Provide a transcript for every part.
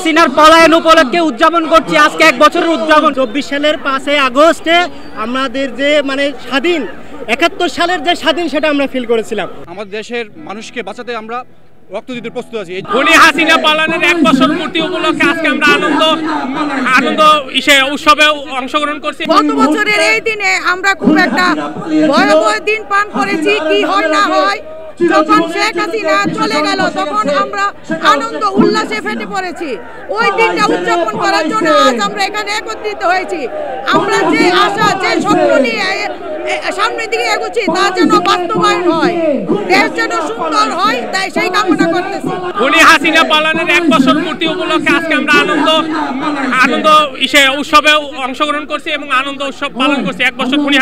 হাসিনার পলায়ন উপলক্ষে উদযাপন করছি আজকে 1 বছরের উদযাপন। 24 সালের 5 আগস্টে আমাদের যে স্বাধীন 71 সালের যে স্বাধীন সেটা আমরা ফিল করেছিলাম। আমাদের দেশের মানুষকে বাঁচাতে আমরা রক্ত দিতে প্রস্তুত আছি। খুনি হাসিনা পালানোর 1 বছর পূর্তি উপলক্ষে আজকে আমরা আনন্দ উৎসবে অংশগ্রহণ করছি। গত বছরের এই দিনে আমরা খুব একটা ভয়াবহ দিন পান করেছি। কি হয় না হয়, যখন শেখ হাসিনা চলে গেল তখন আমরা আনন্দ উল্লাসে ফেটে পড়েছি। ওই দিনটা উদযাপন করার জন্য আজ আমরা এখানে একত্রিত হয়েছি। আমরা যে আশা, যে স্বপ্ন নিয়ে সামনের দিকে এগোচ্ছি তা যেন বাস্তবায়ন হয়, দেশ যেন সুন্দর হয়, তাই সেই কামনা করতেছি। খুনি হাসিনা পালানোর 1 বছর পূর্তি উপলক্ষে আজকে আমরা আনন্দ উৎসবে অংশগ্রহণ করছি এবং আনন্দ উৎসব পালন করছি। 1 বছর খুনি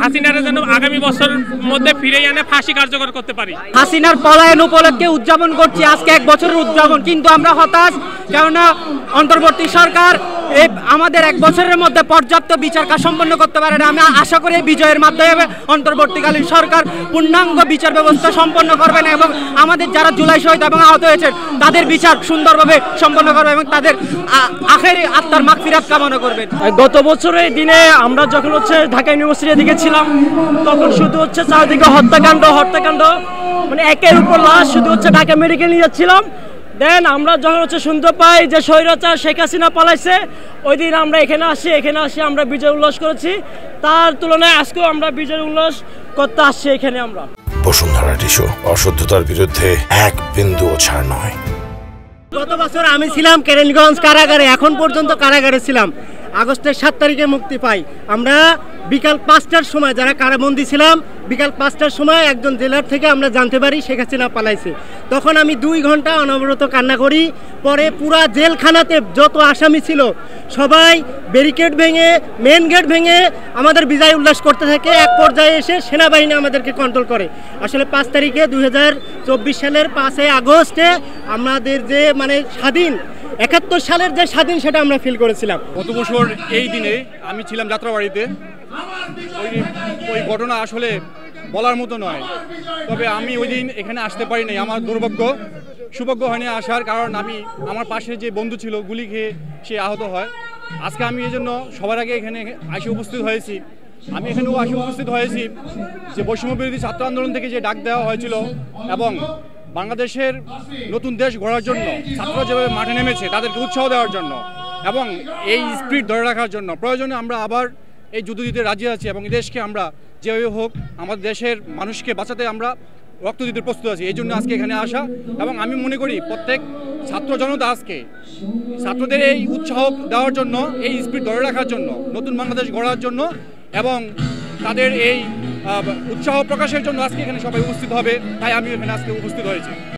হাসিনার যেন আগামী বছরের মধ্যে ফিরে এনে ফাঁসি কার্যকর করতে পারি। হাসিনার পলায়ন উপলক্ষে উদযাপন করছি আজকে 1 বছরের উদযাপন, কিন্তু আমরা হতাশ, কেননা অন্তর্বর্তী সরকার আমাদের 1 বছরের মধ্যে পর্যাপ্ত বিচার কাজ সম্পন্ন করতে পারে না। আমি আশা করি বিজয়ের মাধ্যমে অন্তর্বর্তীকালীন সরকার পূর্ণাঙ্গ বিচার ব্যবস্থা সম্পন্ন করবেন এবং আমাদের যারা জুলাই শহীদ এবং আহত হয়েছেন তাদের বিচার সুন্দরভাবে সম্পন্ন করবে এবং তাদের আখেরি আত্মার মাগফিরাত কামনা করবেন। গত বছরের দিনে আমরা যখন ঢাকা ইউনিভার্সিটির দিকে ছিলাম তখন শুধু চারদিকে হত্যাকাণ্ড মানে একের উপর লাশ, শুধু ঢাকা মেডিকেল নিয়ে যাচ্ছিলাম। দেন আমরা যখন শুনতে পাই যে স্বৈরাচার শেখ হাসিনা পালাইছে, ওই দিন আমরা এখানে আসি আমরা বিজয় উল্লাস করেছি। তার তুলনায় আজকেও আমরা বিজয় উল্লাস করতে আসছি এখানে আমরা। বসুন্ধরা টিস্যু, অশুদ্ধতার বিরুদ্ধে এক বিন্দুও ছাড় নয়। গত বছর আমি ছিলাম কেরানীগঞ্জ কারাগারে, এখন পর্যন্ত কারাগারে ছিলাম। আগস্টের 7 তারিখে মুক্তি পাই। আমরা বিকাল 5টার সময় যারা কারাবন্দী ছিলাম, বিকাল 5টার সময় একজন জেলার থেকে আমরা জানতে পারি শেখ হাসিনা পালাইছে। তখন আমি 2 ঘন্টা অনবরত কান্না করি। পরে পুরা জেলখানাতে যত আসামি ছিল সবাই ব্যারিকেড ভেঙে, মেন গেট ভেঙে আমাদের বিজয় উল্লাস করতে থাকে। এক পর্যায়ে এসে সেনাবাহিনী আমাদেরকে কন্ট্রোল করে। আসলে 5 তারিখে 2024 সালের 5 আগস্টে আমাদের যে স্বাধীন 71 সালের যে স্বাধীন সেটা আমরা ফিল করেছিলাম। গত বছর এই দিনে আমি ছিলাম যাত্রাবাড়িতে। ওই ঘটনা আসলে বলার মতো নয়, তবে আমি ওই দিন এখানে আসতে পারি নাই। আমার সৌভাগ্য হয়নি আসার, কারণ আমার পাশে যে বন্ধু ছিল গুলি খেয়ে সে আহত হয়। আজকে আমি এই জন্য সবার আগে এখানে এসে উপস্থিত হয়েছি। আমি এখানেও উপস্থিত হয়েছি যে বৈষম্য বিরোধী ছাত্র আন্দোলন থেকে যে ডাক দেওয়া হয়েছিল এবং বাংলাদেশের নতুন দেশ গড়ার জন্য ছাত্ররা যেভাবে মাঠে নেমেছে তাদেরকে উৎসাহ দেওয়ার জন্য এবং এই স্পিরিট ধরে রাখার জন্য প্রয়োজনে আমরা আবার এই যুদ্ধ দিতে রাজি আছি এবং এই দেশকে আমরা যেভাবে হোক আমাদের দেশের মানুষকে বাঁচাতে আমরা রক্ত দিতে প্রস্তুত আছি। এই জন্য আজকে এখানে আসা এবং আমি মনে করি প্রত্যেক ছাত্র জনতা আজকে ছাত্রদের এই উৎসাহ দেওয়ার জন্য, এই স্পিরিট ধরে রাখার জন্য, নতুন বাংলাদেশ গড়ার জন্য এবং তাদের এই উৎসাহ প্রকাশের জন্য আজকে এখানে সবাই উপস্থিত হবে। তাই আমি এখানে আজকে উপস্থিত হয়েছি।